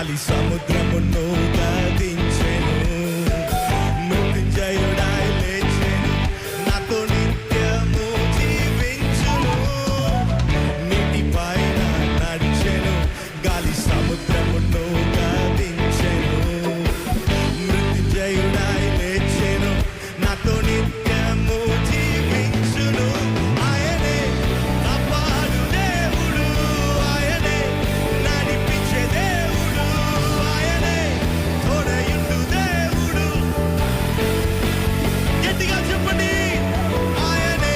గాలి సముద్రమును గతించెను, మృత్యుంజయుడై లేచెను, నాతో నిత్యము జీవించును. నీటి పైన నడిచెను, గాలి సముద్రమును గతించెను, మృత్యుంజయుడై లేచెను, నాతో నిత్యము జీవించును. ఆయనే కాపాడు దేవుడు, ఆయనే నడిపించే దేవుడు, ఆయనే తోడయుండు దేవుడు. గట్టిగా చెప్పండి, ఆయనే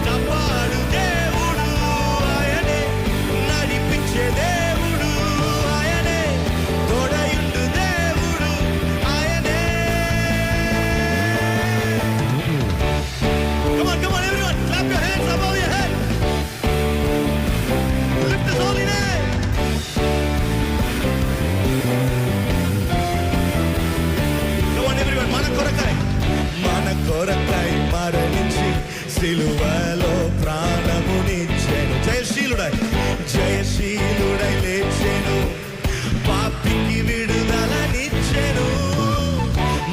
కాపాడు దేవుడు, ఆయనే నడిపించే దేవుడు, ఆయనే తోడయుండు దేవుడు, ఆయనే. Come on, everyone, clap your hands above your head. Lift His holy name. Come on, everyone, మన కొరకై మరణించి సిలువలో ప్రాణమునిచ్చెను. జయశీలుడై లేచెను, పాపికి విడుదలనిచ్చెను.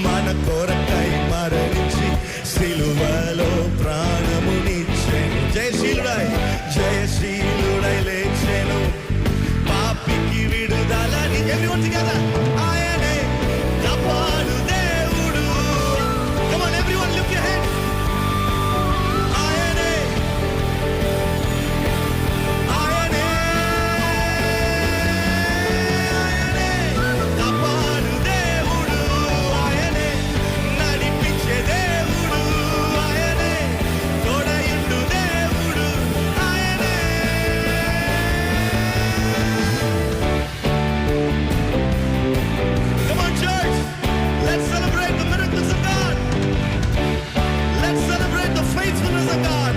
మన కొరకై మరణించి సిలువలో ప్రాణమునిచ్చెను. జయశీలుడై లేచెను, పాపికి విడుదలని. Everyone together. ఆయనే కాపాడు దేవుడు. Come on, everyone, lift your hands. ఆయనే కాపాడు దేవుడు, ఆయనే నడిపించే దేవుడు, ఆయనే తోడయుండు దేవుడు, ఆయనే. Come on, church, let's celebrate the miracles of God. Let's celebrate the faithfulness of God.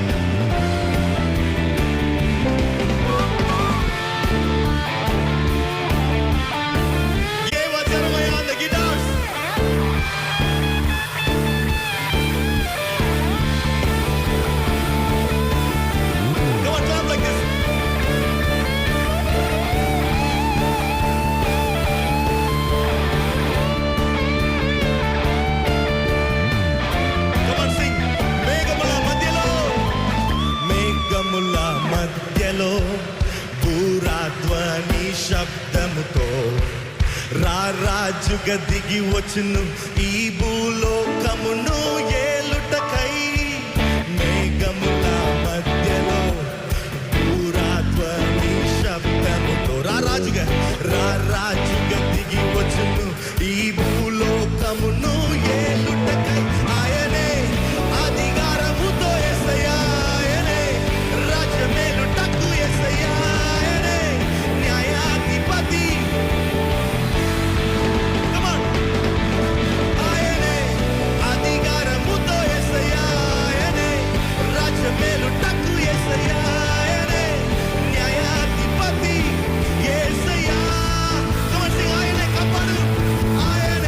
Give us Jeremiah on the guitars. Come on, clap like this. Come on, sing. మేఘముల మధ్యలో భూరాధ్వని శబ్దముతో రారాజుగా దిగి వచ్చును ఈ భూలోకమును ఏలుటకై. మేఘముల మధ్యలో భూరాధ్వని శబ్దముతో రారాజుగా దిగి వచ్చును ఈ భూలోకమును ఏలుటకై. ఆయనే అధికారముతో యేసయ్యా, ఆయనే రాజ్యమేలుటకు యేసయ్యా, ఆయనే న్యాయాధిపతి. Come on. ఆయనే అధికారముతో యేసయ్యా, ఆయనే రాజ్యమేలుటకు యేసయ్యా, ఆయనే న్యాయాధిపతి యేసయ్యా. Come on, sing. ఆయనే కాపాడు, ఆయనే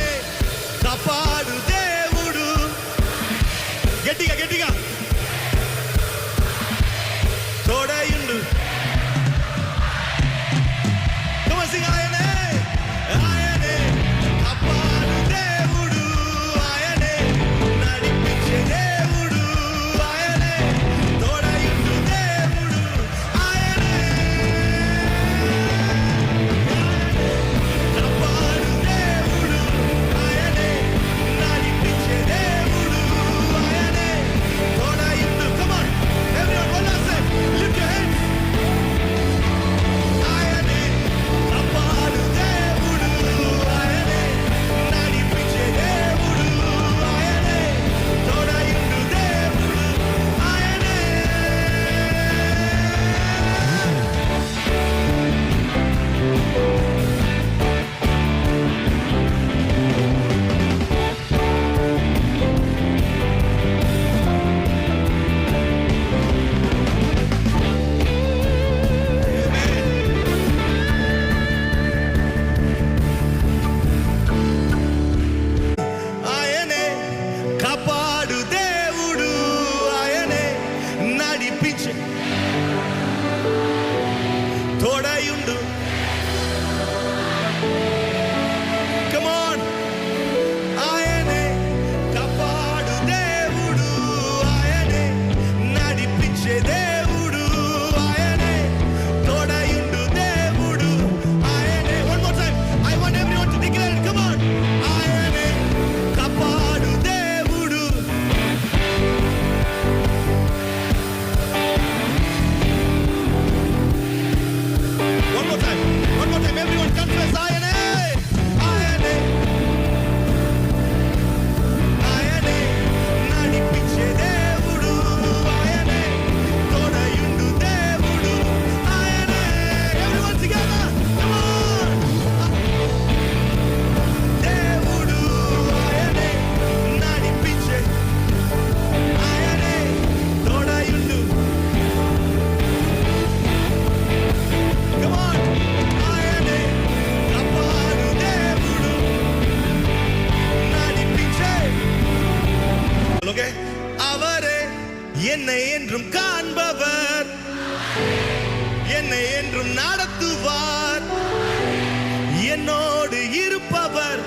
என்னோடு இருப்பவர்.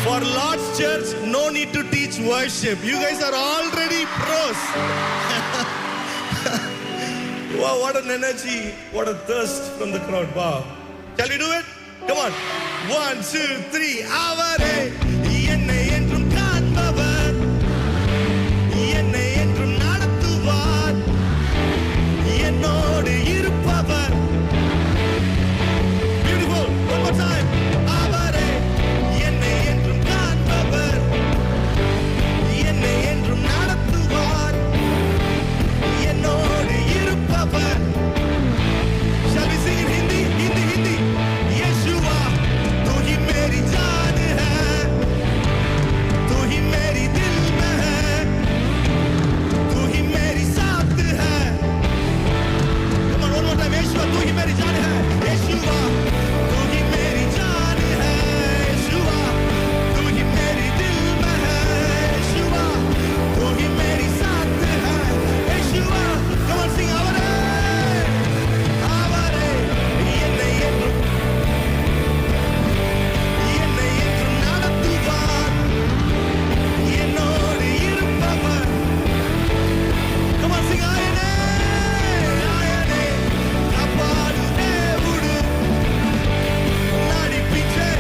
For Lord's Church, no need to teach worship. You guys are already pros. Wow, what an energy, what a thirst from the crowd. Wow. Shall we do it? Come on. 1, 2, 3. அவரே என்னை என்றும் காண்பவர், என்னை என்றும் நடத்துவார், என்னோடு இருப்பவர். Beautiful. One more time. அவரே என்னை என்றும் காண்பவர், என்னை என்றும் நடத்துவார், என்னோடு இருப்பவர். Shall we sing in Hindi? Hindi, Hindi. Yeshua, तू ही मेरी जान है, तू ही मेरी दिल में है, तू ही मेरी साथ है. Come on, one more time. Yeshua, तू ही मेरी जान है. Yeshua, तू ही मेरी जान है. Yeshua, तू ही मेरी दिल में है. Yeshua, तू ही मेरी साथ है. Yeshua, come on, sing avare. அவரே என்னை என்றும் நடத்துவார், என்னோடு இருப்பவர். Come on, sing ఆయనే ఆయనే కాపాడు దేవుడు, నడిపించే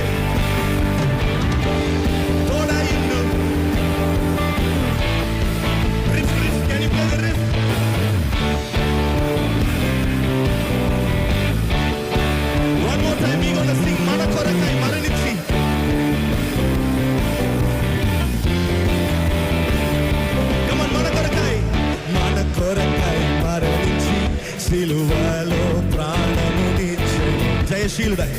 తోడయుండు. Riff, riff, can you play the riff? One more time, we're gonna sing మన కొరకై మరణించి. Come on, మన కొరకై మరణించి సిలువలో ప్రాణమునిచ్చెను. జయశీలుడై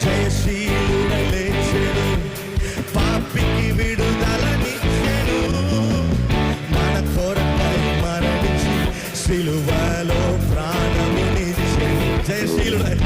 జయశీలుడై లేచెను, పాపికి విడుదలనిచ్చెను. మన కొరకై మరణించి సిలువలో ప్రాణమునిచ్చెను. జయశీలుడై